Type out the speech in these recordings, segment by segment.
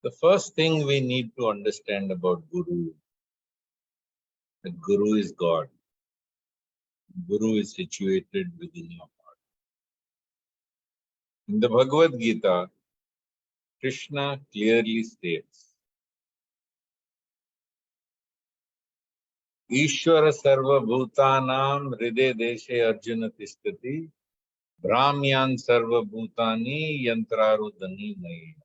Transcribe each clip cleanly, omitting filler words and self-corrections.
The first thing we need to understand about Guru, that Guru is God. Guru is situated within your heart. In the Bhagavad-Geeta, Krishna clearly states, Ishvara sarva bhutanam hriday deshe arjuna tishtati brahmyan sarva bhutani yantrarudhani mai.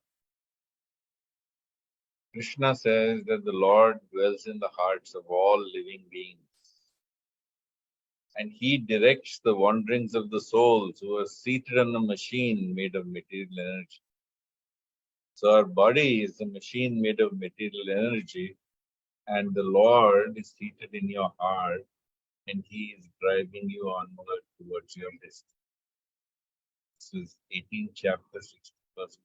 Krishna says that the Lord dwells in the hearts of all living beings. And he directs the wanderings of the souls who are seated on a machine made of material energy. So our body is a machine made of material energy, and the Lord is seated in your heart, and he is driving you onward towards your destiny. This is 18th chapter, 61st verse.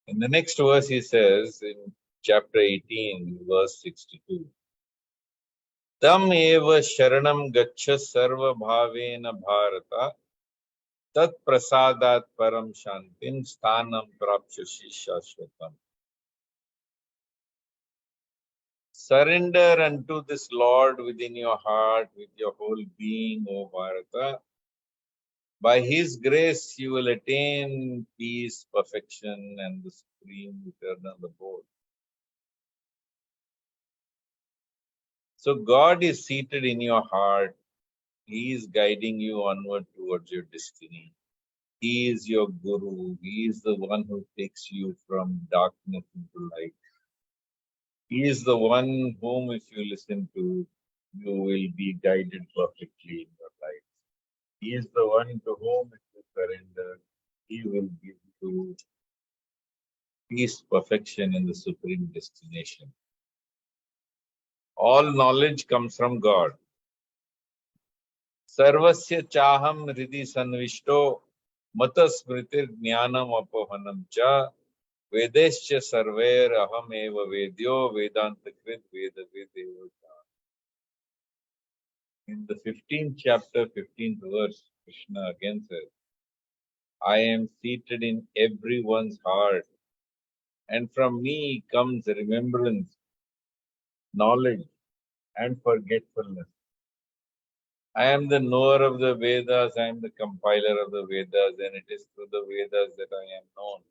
In the next verse he says, in chapter 18, verse 62, Tam eva sharanam gaccha sarva bhavena bharata tat prasadat param shantim sthanam prapchashi shashvatam. Surrender unto this Lord within your heart with your whole being, O Bharata. By his grace you will attain peace, perfection, and the supreme eternal abode. So God is seated in your heart. He is guiding you onward towards your destiny. He is your Guru. He is the one who takes you from darkness into light. He is the one whom, if you listen to, you will be guided perfectly in your life. He is the one to whom, if you surrender, he will give you peace, perfection, and the supreme destination. All knowledge comes from God. Sarvasya chaham hridi sanvishto mata smritir jnanam apohanam cha vedescha sarver aham eva vedyo vedantakrit veda vedeva cha. In the 15th chapter, 15th verse, Krishna again says, I am seated in everyone's heart, and from me comes remembrance, knowledge, and forgetfulness. I am the knower of the Vedas, I am the compiler of the Vedas, and it is through the Vedas that I am known.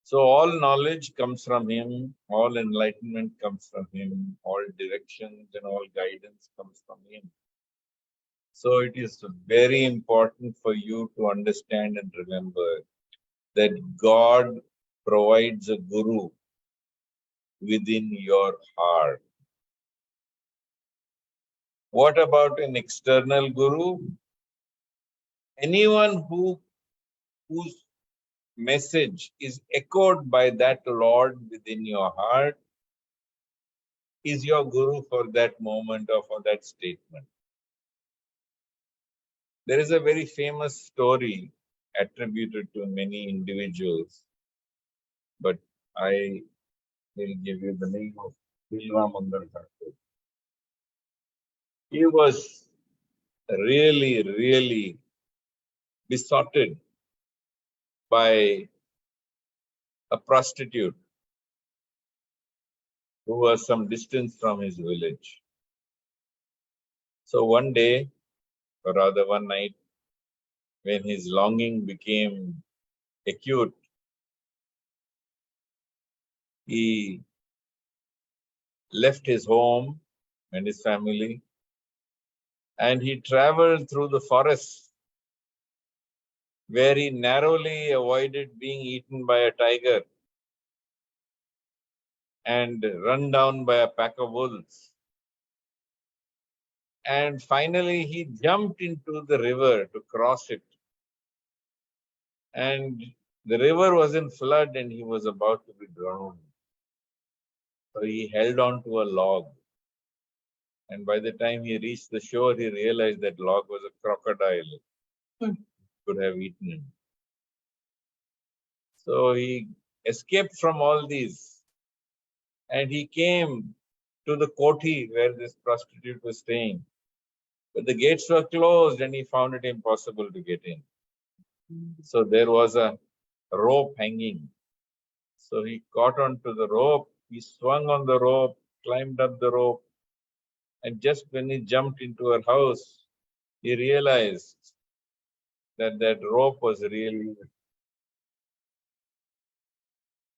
So all knowledge comes from him, all enlightenment comes from him, all directions and all guidance comes from him. So it is very important for you to understand and remember that God provides a guru within your heart. What about an external guru? Anyone whose message is echoed by that Lord within your heart is your guru for that moment or for that statement. There is a very famous story attributed to many individuals, but I will give you the name of Nagarkatti. He was really besotted by a prostitute who was some distance from his village. So one day, or rather one night, when his longing became acute, he left his home and his family, and he traveled through the forest, where he narrowly avoided being eaten by a tiger and run down by a pack of wolves. And finally, he jumped into the river to cross it. And the river was in flood and he was about to be drowned. So he held on to a log. And by the time he reached the shore, he realized that log was a crocodile. Could have eaten him. So he escaped from all these. And he came to the koti where this prostitute was staying. But the gates were closed and he found it impossible to get in. So there was a rope hanging. So he caught onto the rope, he swung on the rope, climbed up the rope, and just when he jumped into her house, he realized that that rope was really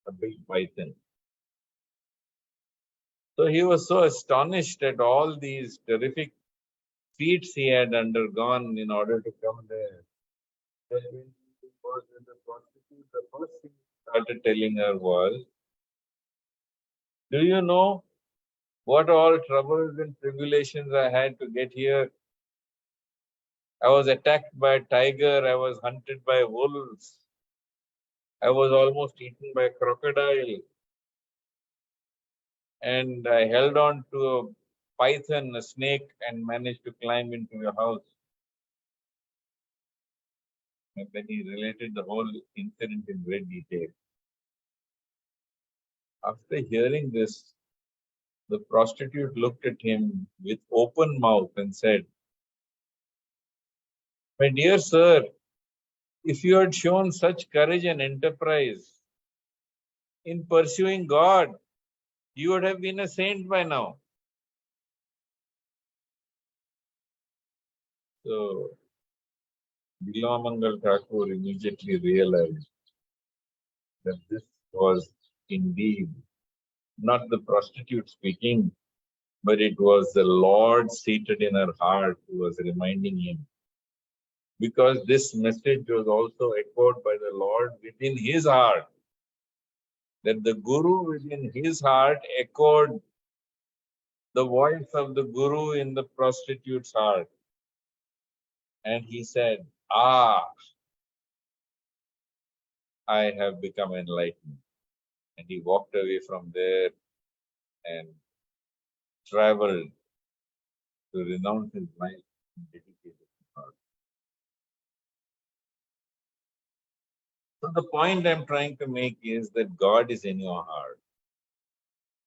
a big python. So he was so astonished at all these terrific feats he had undergone in order to come there, that when he was in the prostitute, the first thing he started telling her was, "Do you know what all troubles and tribulations I had to get here? I was attacked by a tiger, I was hunted by wolves, I was almost eaten by a crocodile, and I held on to a python, a snake, and managed to climb into your house." And then he related the whole incident in great detail. After hearing this, the prostitute looked at him with open mouth and said, "My dear sir, if you had shown such courage and enterprise in pursuing God, you would have been a saint by now." So, Bilamangal Thakur immediately realized that this was indeed not the prostitute speaking, but it was the Lord seated in her heart who was reminding him. Because this message was also echoed by the Lord within his heart, that the Guru within his heart echoed the voice of the Guru in the prostitute's heart. And he said, "Ah, I have become enlightened." And he walked away from there and traveled to renounce his life and dedicate it to God. So the point I'm trying to make is that God is in your heart.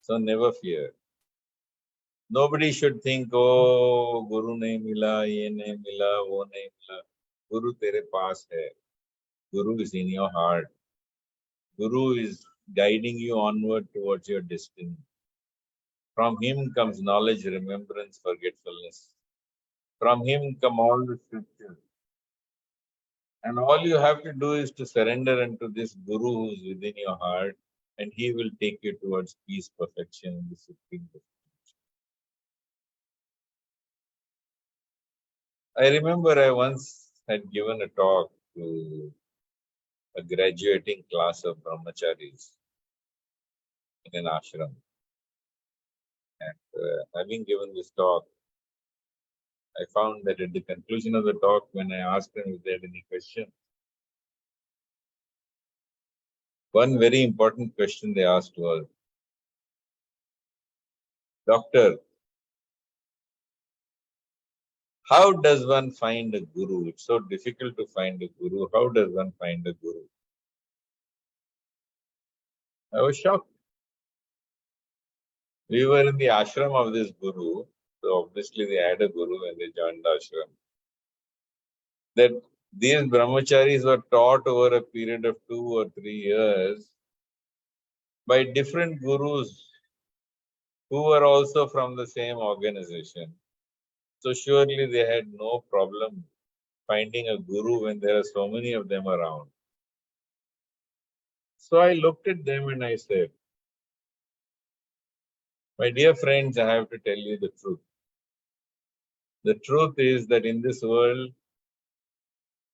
So never fear. Nobody should think, "Oh, Guru nahi mila, ye nahi mila, wo nahi mila." Guru tere paas hai. Guru is in your heart. Guru is guiding you onward towards your destiny. From him comes knowledge, remembrance, forgetfulness. From him come all the scriptures. And all you have to do is to surrender unto this Guru who is within your heart, and he will take you towards peace, perfection, and the supreme perfection. I remember I once had given a talk to a graduating class of brahmacharis in an ashram. And having given this talk, I found that at the conclusion of the talk, when I asked them if they had any questions, one very important question they asked was, "Doctor, how does one find a guru? It's so difficult to find a guru. How does one find a guru?" I was shocked. We were in the ashram of this guru. So obviously they had a guru when they joined the ashram. That these brahmacharis were taught over a period of 2 or 3 years by different gurus who were also from the same organization. So surely they had no problem finding a guru when there are so many of them around. So I looked at them and I said, "My dear friends, I have to tell you the truth. The truth is that in this world,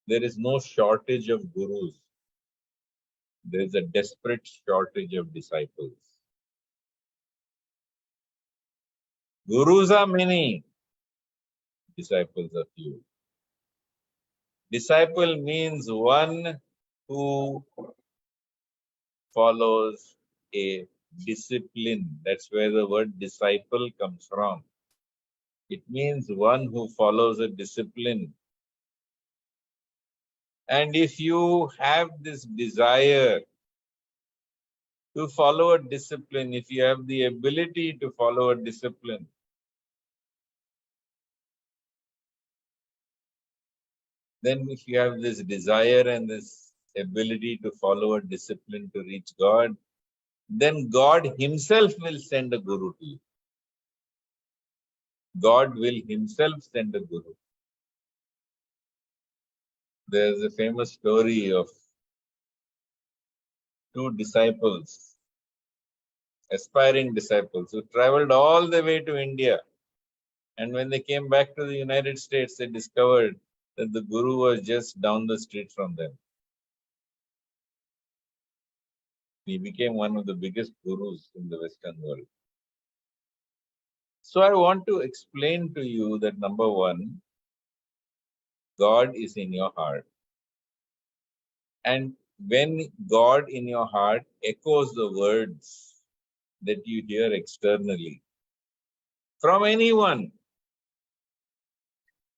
there is no shortage of gurus. There is a desperate shortage of disciples. Gurus are many, disciples are few. Disciple means one who follows a discipline. That's where the word disciple comes from. It means one who follows a discipline. And if you have this desire to follow a discipline, if you have the ability to follow a discipline, Then if you have this desire and this ability to follow a discipline to reach God, then God himself will send a guru to you. God will himself send a guru. There's a famous story of two disciples, aspiring disciples, who traveled all the way to India. And when they came back to the United States, they discovered that the guru was just down the street from them. He became one of the biggest gurus in the Western world. So I want to explain to you that number one, God is in your heart. And when God in your heart echoes the words that you hear externally from anyone,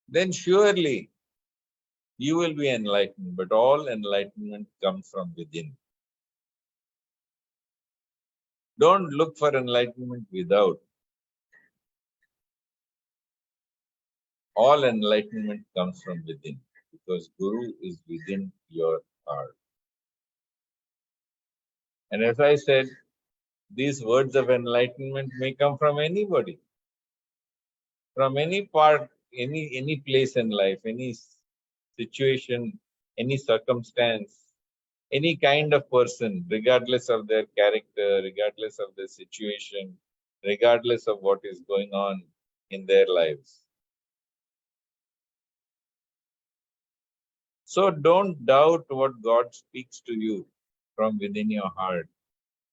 then surely you will be enlightened. But all enlightenment comes from within. Don't look for enlightenment without. All enlightenment comes from within, because Guru is within your heart. And as I said, these words of enlightenment may come from anybody, from any part, any place in life, any situation, any circumstance, any kind of person, regardless of their character, regardless of their situation, regardless of what is going on in their lives. So don't doubt what God speaks to you from within your heart.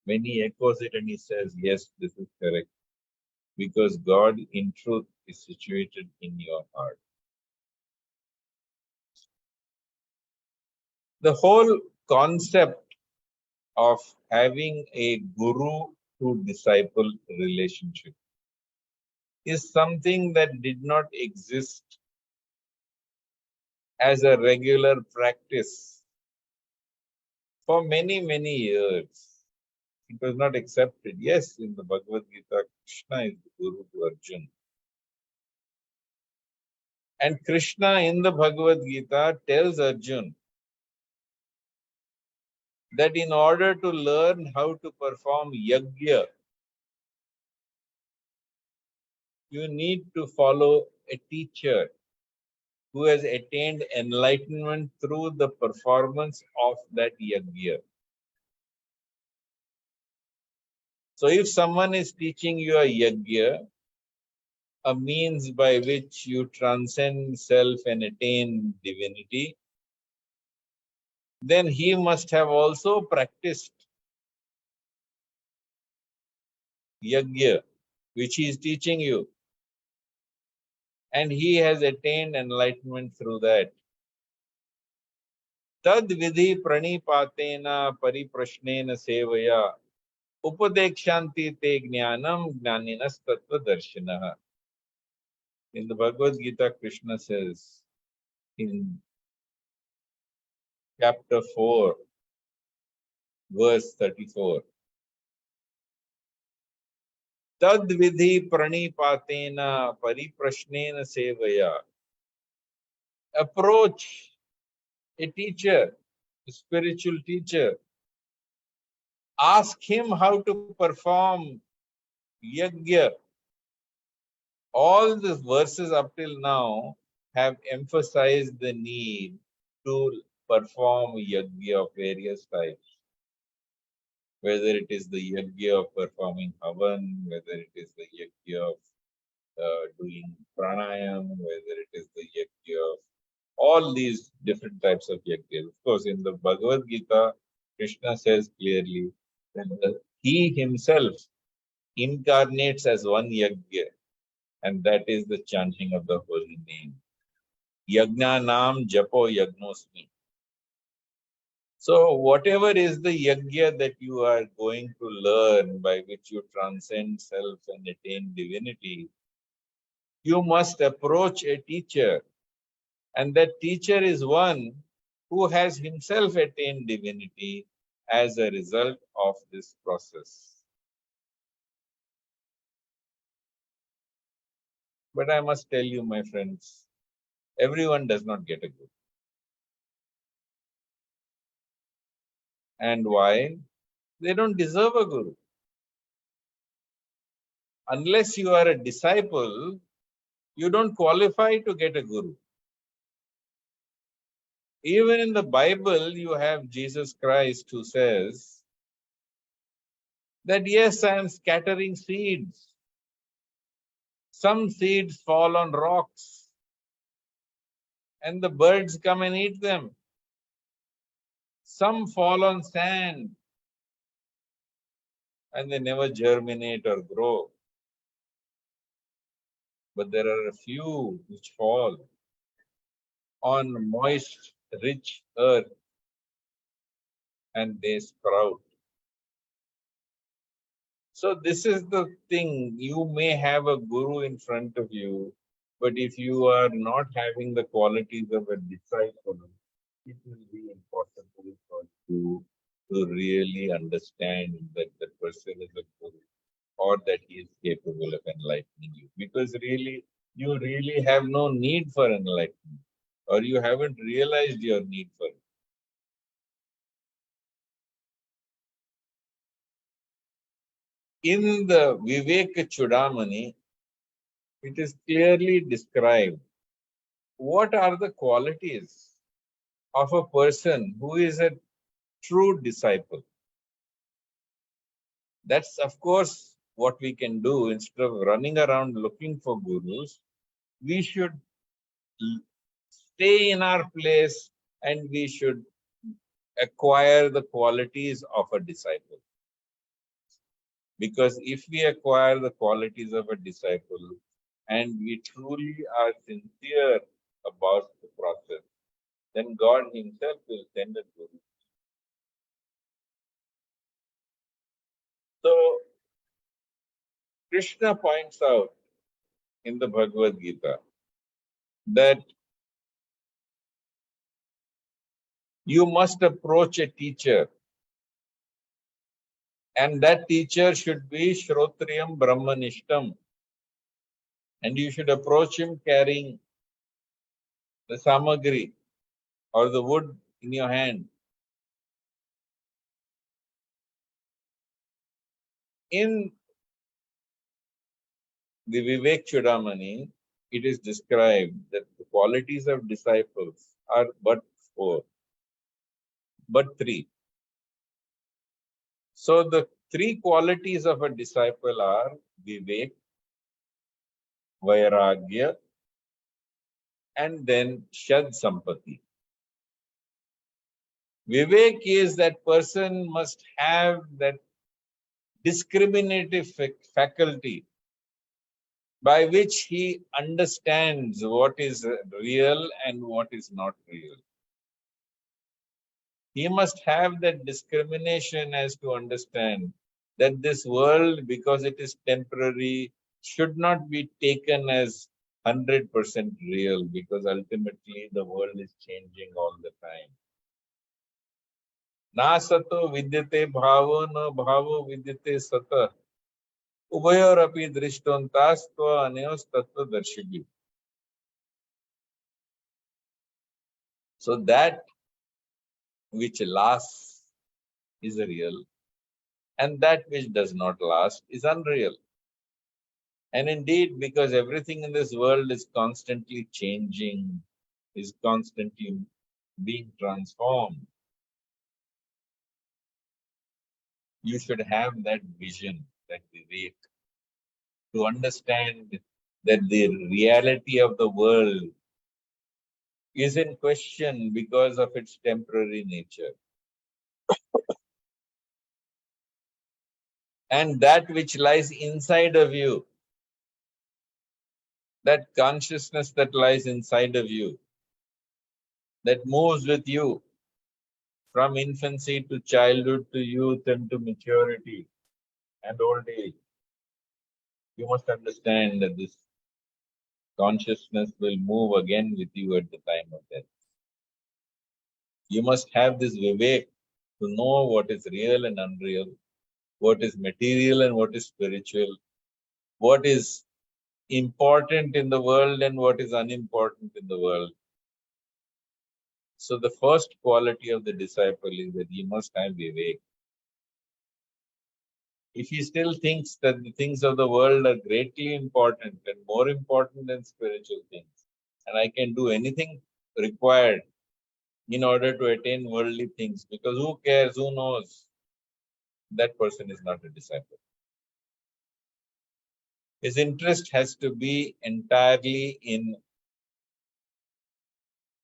When He echoes it and He says, yes, this is correct, because God in truth is situated in your heart. The whole concept of having a guru to disciple relationship is something that did not exist as a regular practice for many, many years. It was not accepted. Yes, in the Bhagavad-Geeta, Krishna is the guru to Arjuna. And Krishna in the Bhagavad-Gita tells Arjuna that in order to learn how to perform yajna, you need to follow a teacher who has attained enlightenment through the performance of that yajna. So if someone is teaching you a yajna, a means by which you transcend self and attain divinity, then he must have also practiced yajna, which he is teaching you. And he has attained enlightenment through that. Tad vidhi pranipatena pariprashnena sevaya upadekshanti te jnanam jnaninas tattva darshinaha. In the Bhagavad Gita, Krishna says in chapter 4, verse 34, Tad vidhi pranipatena pariprashnena sevaya. Approach a teacher, a spiritual teacher. Ask him how to perform yajna. All the verses up till now have emphasized the need to perform yajna of various types. Whether it is the yajna of performing havan, whether it is the yajna of doing pranayam, whether it is the yajna of all these different types of yajna. Of course, in the Bhagavad Gita, Krishna says clearly that he himself incarnates as one yajna, and that is the chanting of the holy name. Yajna nam japo yagnosmi. So whatever is the yajna that you are going to learn by which you transcend self and attain divinity, you must approach a teacher, and that teacher is one who has himself attained divinity as a result of this process. But I must tell you, my friends, everyone does not get a guru. And why? They don't deserve a guru. Unless you are a disciple, you don't qualify to get a guru. Even in the Bible, you have Jesus Christ who says that yes, I am scattering seeds. Some seeds fall on rocks and the birds come and eat them. Some fall on sand and they never germinate or grow. But there are a few which fall on moist, rich earth and they sprout. So this is the thing. You may have a guru in front of you, but if you are not having the qualities of a disciple, it will be impossible for you to really understand that the person is a guru or that he is capable of enlightening you. Because really, you really have no need for enlightenment, or you haven't realized your need for it. In the Viveka Chudamani, it is clearly described what are the qualities of a person who is a true disciple. That's, of course, what we can do. Instead of running around looking for gurus, we should stay in our place and we should acquire the qualities of a disciple. Because if we acquire the qualities of a disciple and we truly are sincere about the process, then God Himself will send a guru. So, Krishna points out in the Bhagavad-Geeta that you must approach a teacher, and that teacher should be Shrotriyam Brahmanishtam, and you should approach him carrying the samagri or the wood in your hand. In the Vivek Chudamani, it is described that the qualities of disciples are but four, but three. So the three qualities of a disciple are Vivek, Vairagya, and then Shad Sampati. Vivek is that person must have that discriminative faculty by which he understands what is real and what is not real. He must have that discrimination as to understand that this world, because it is temporary, should not be taken as 100% real, because ultimately the world is changing all the time. Na sato vidyate bhavo na bhavo vidyate sata. Ubayorapi drishtontastva anayos tattva darshibhi. So that which lasts is real, and that which does not last is unreal. And indeed, because everything in this world is constantly changing, is constantly being transformed, you should have that vision, that vivek, to understand that the reality of the world is in question because of its temporary nature. And that which lies inside of you, that consciousness that lies inside of you, that moves with you from infancy to childhood to youth and to maturity and old age, you must understand that this consciousness will move again with you at the time of death. You must have this vivek to know what is real and unreal, what is material and what is spiritual, what is important in the world and what is unimportant in the world. So the first quality of the disciple is that he must have vivek. If he still thinks that the things of the world are greatly important and more important than spiritual things, and I can do anything required in order to attain worldly things, because who cares, who knows, that person is not a disciple. His interest has to be entirely in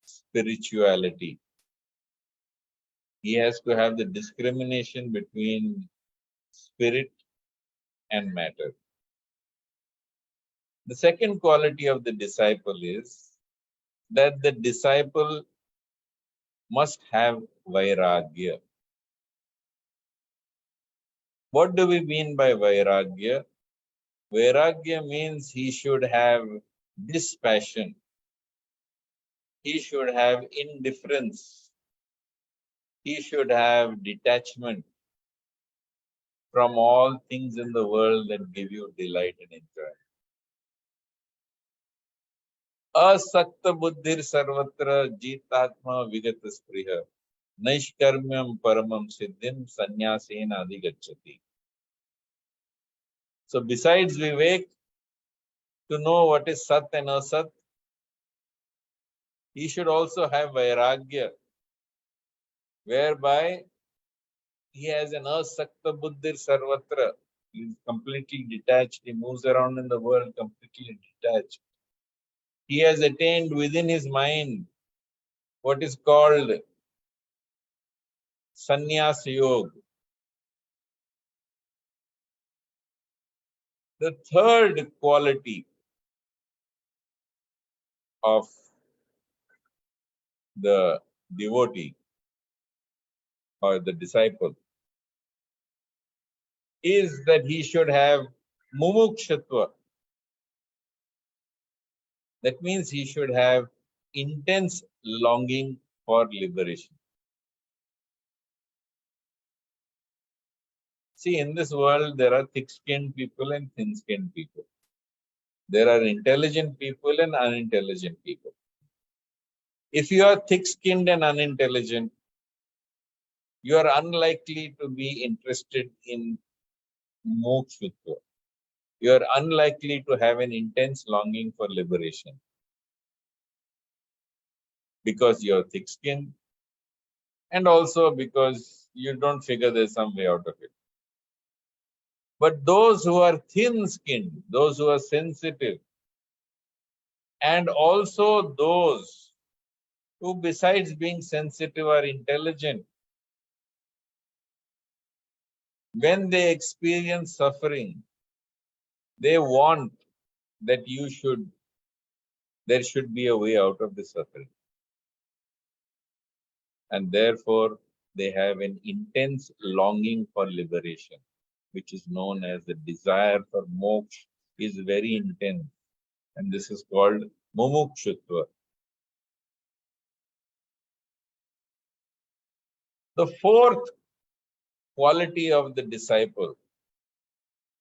spirituality. He has to have the discrimination between spirit and matter. The second quality of the disciple is that the disciple must have vairagya. What do we mean by vairagya? Vairagya means he should have dispassion. He should have indifference. He should have detachment from all things in the world that give you delight and enjoyment. Asakta buddhir sarvatra jitatma vigat spriha naishkarmyam paramam siddhim sannyasena adhigacchati. So besides Vivek, to know what is Sat and Asat, he should also have Vairagya, whereby he has an Asakta Buddhir Sarvatra. He is completely detached. He moves around in the world completely detached. He has attained within his mind what is called Sannyas Yoga. The third quality of the devotee or the disciple is that he should have mumukshatva. That means he should have intense longing for liberation. See, in this world, there are thick-skinned people and thin-skinned people. There are intelligent people and unintelligent people. If you are thick-skinned and unintelligent, you are unlikely to be interested in mokshutva. You are unlikely to have an intense longing for liberation because you are thick-skinned and also because you don't figure there's some way out of it. But those who are thin-skinned, those who are sensitive, and also those who besides being sensitive are intelligent, when they experience suffering, they want that there should be a way out of the suffering. And therefore, they have an intense longing for liberation, which is known as the desire for moksha is very intense. And this is called mumukshutva. The fourth quality of the disciple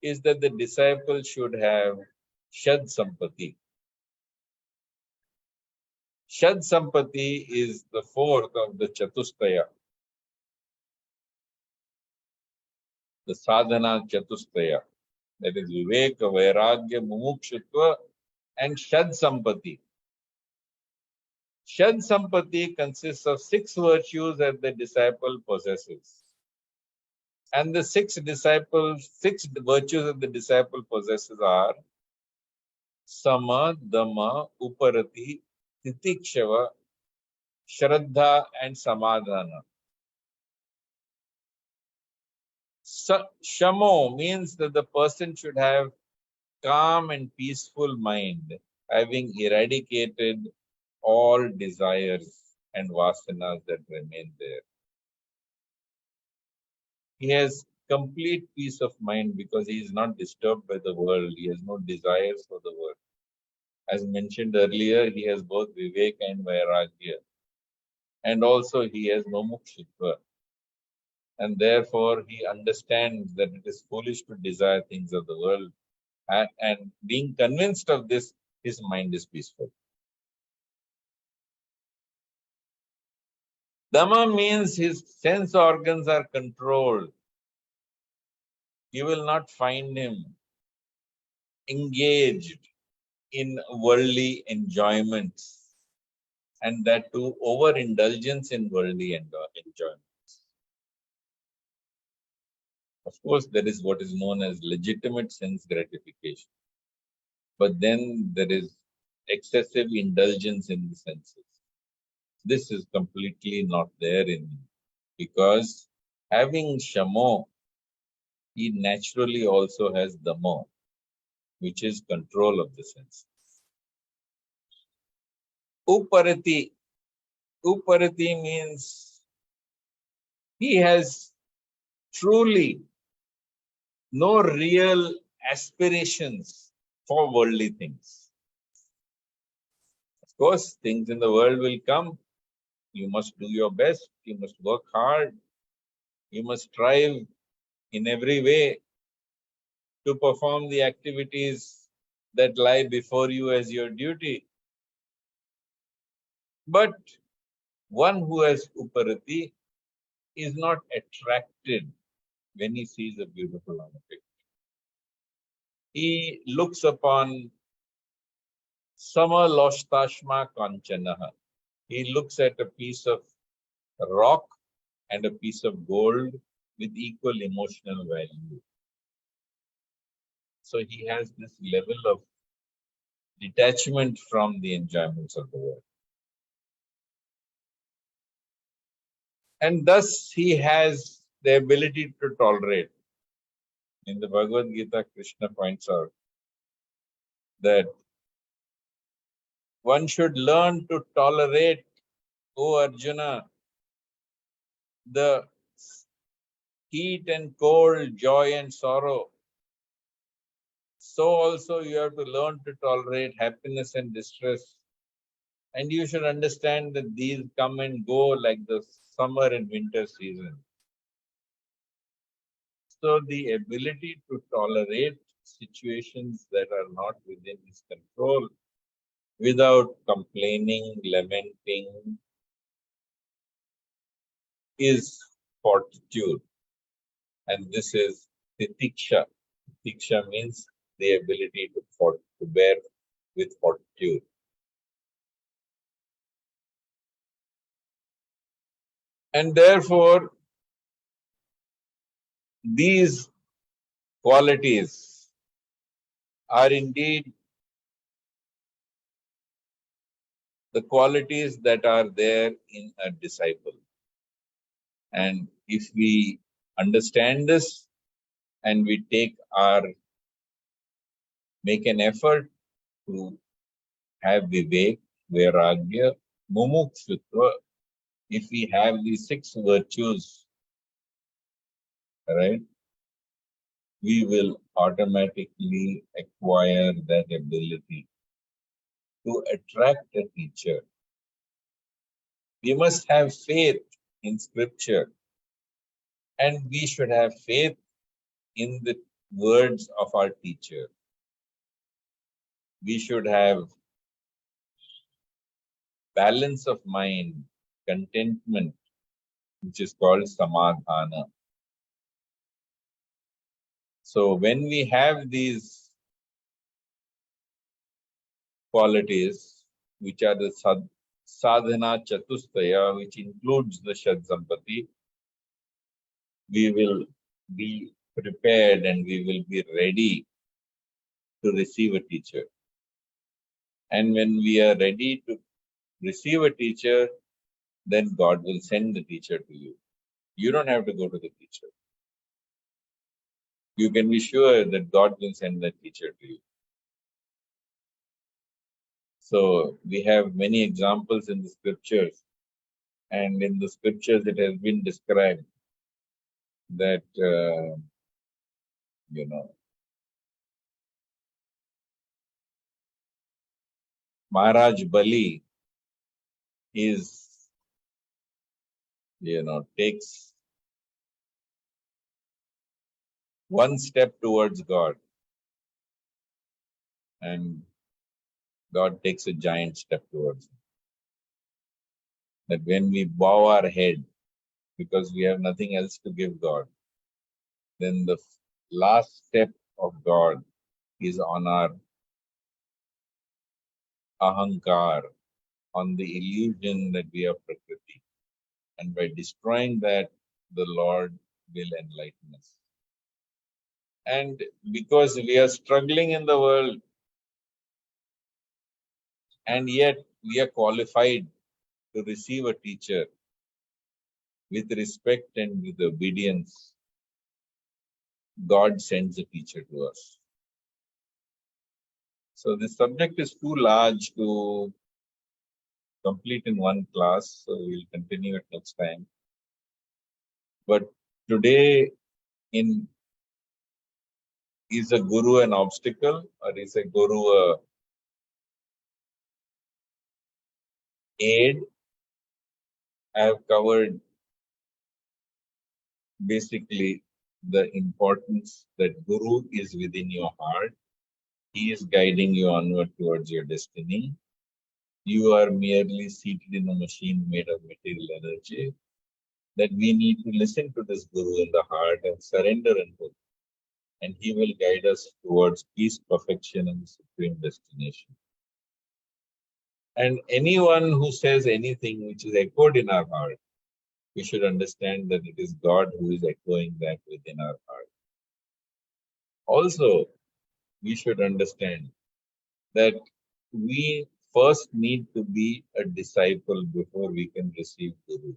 is that the disciple should have Shad Sampati. Shad Sampati is the fourth of the Chatustaya, the Sadhana Chatustaya. That is Viveka, Vairagya, Mumukshutva, and Shad Sampati. Shad Sampati consists of 6 virtues that the disciple possesses. And the 6 virtues that the disciple possesses are Sama, Dhamma, Uparati, Titikshava, Shraddha, and Samadhana. Shamo means that the person should have calm and peaceful mind, having eradicated all desires and vasanas that remain there. He has complete peace of mind because he is not disturbed by the world. He has no desires for the world. As mentioned earlier, he has both Vivek and Vairagya. And also he has Mumukshutva. And therefore he understands that it is foolish to desire things of the world. And being convinced of this, his mind is peaceful. Dama means his sense organs are controlled. You will not find him engaged in worldly enjoyments, and that too overindulgence in worldly enjoyment. Of course, there is what is known as legitimate sense gratification, but then there is excessive indulgence in the senses. This is completely not there in him, because having shamo, he naturally also has damo, which is control of the senses. Uparati. Uparati means he has truly no real aspirations for worldly things. Of course, things in the world will come. You must do your best. You must work hard. You must strive in every way to perform the activities that lie before you as your duty. But one who has uparati is not attracted when he sees a beautiful object. He looks upon sama loshtashma kanchanaha. He looks at a piece of rock and a piece of gold with equal emotional value. So he has this level of detachment from the enjoyments of the world. And thus he has the ability to tolerate. In the Bhagavad-Geeta, Krishna points out that one should learn to tolerate, O Arjuna, the heat and cold, joy and sorrow. So also you have to learn to tolerate happiness and distress. And you should understand that these come and go like the summer and winter season. So the ability to tolerate situations that are not within his control without complaining, lamenting, is fortitude. And this is titiksha. Titiksha means the ability to bear with fortitude. And therefore, these qualities are indeed the qualities that are there in a disciple. And if we understand this and we make an effort to have vivek, vairagya, mumukshutva, if we have these 6 virtues, right, we will automatically acquire that ability to attract a teacher. We must have faith in scripture, and we should have faith in the words of our teacher. We should have balance of mind, contentment, which is called samadhana. So when we have these qualities, which are the sadhana chatustaya, which includes the shad sampati, we will be prepared and we will be ready to receive a teacher. And when we are ready to receive a teacher, then God will send the teacher to you. You don't have to go to the teacher. You can be sure that God will send the teacher to you. So we have many examples in the scriptures, and in the scriptures it has been described that Maharaj Bali is takes one step towards God, and God takes a giant step towards him. that when we bow our head because we have nothing else to give God, then the last step of God is on our ahankar, on the illusion that we are Prakriti. And by destroying that, the Lord will enlighten us. And because we are struggling in the world, and yet we are qualified to receive a teacher with respect and with obedience, God sends a teacher to us. So this subject is too large to complete in one class, so we'll continue it next time. But today, is a guru an obstacle or is a guru a aid? I have covered basically the importance that guru is within your heart. He is guiding you onward towards your destiny. You are merely seated in a machine made of material energy. That we need to listen to this guru in the heart and surrender unto him. And he will guide us towards peace, perfection, and supreme destination. And anyone who says anything which is echoed in our heart, we should understand that it is God who is echoing that within our heart. Also, we should understand that we first need to be a disciple before we can receive Guru.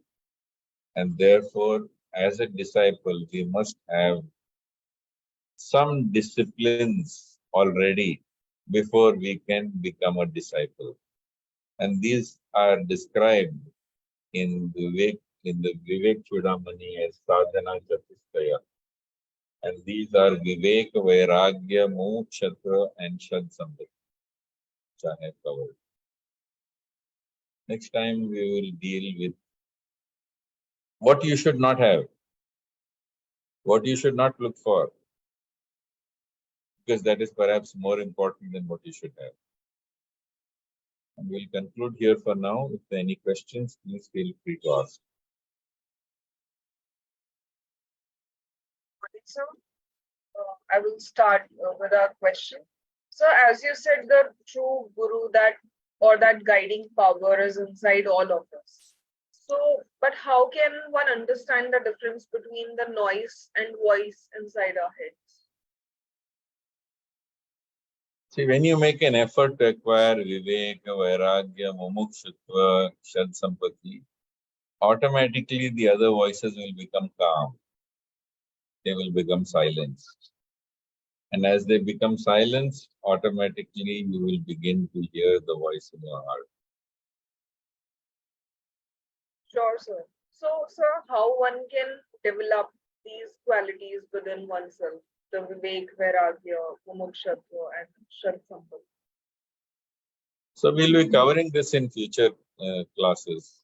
And therefore, as a disciple, we must have some disciplines already before we can become a disciple. And these are described in the Vivek Chudamani as Sadhana Chatushkaya. And these are Vivek, Vairagya, Mokshatra, and Shad Sambhati, which I have covered. Next time we will deal with what you should not have, what you should not look for, because that is perhaps more important than what you should have. And we'll conclude here for now. If there are any questions, please feel free to ask. So, I will start with a question. So, as you said, the true guru that guiding power is inside all of us. So, but how can one understand the difference between the noise and voice inside our heads? See, when you make an effort to acquire Viveka, Vairagya, Mumukshutva, Shad Sampati, automatically the other voices will become calm. They will become silenced. And as they become silenced, automatically you will begin to hear the voice in your heart. Sure, sir. So, sir, how one can develop these qualities within oneself? The Vivek, Vairagya, Mumukshatva, and Shad Sampati. So we'll be covering this in future classes.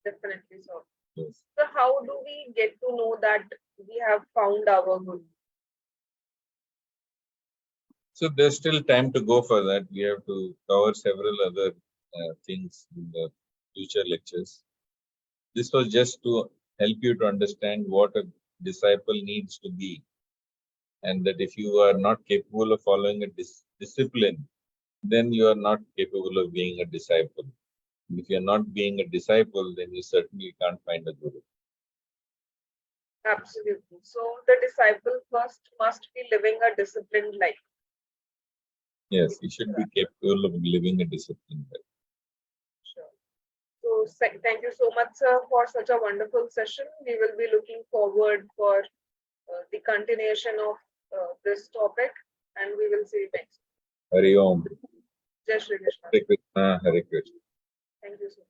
Definitely, sir. Yes. So, how do we get to know that we have found our guru? So there's still time to go for that. We have to cover several other things in the future lectures. This was just to help you to understand what a disciple needs to be. And that if you are not capable of following a discipline, then you are not capable of being a disciple. And if you are not being a disciple, then you certainly can't find a guru. Absolutely. So, the disciple first must be living a disciplined life. Yes, you should be capable of living a disciplined life. Sure. So, thank you so much, sir, for such a wonderful session. We will be looking forward for the continuation of this topic, and we will see you next. Hari Om. Jai Shri Krishna. Hare Krishna, Hare Krishna. Thank you, sir.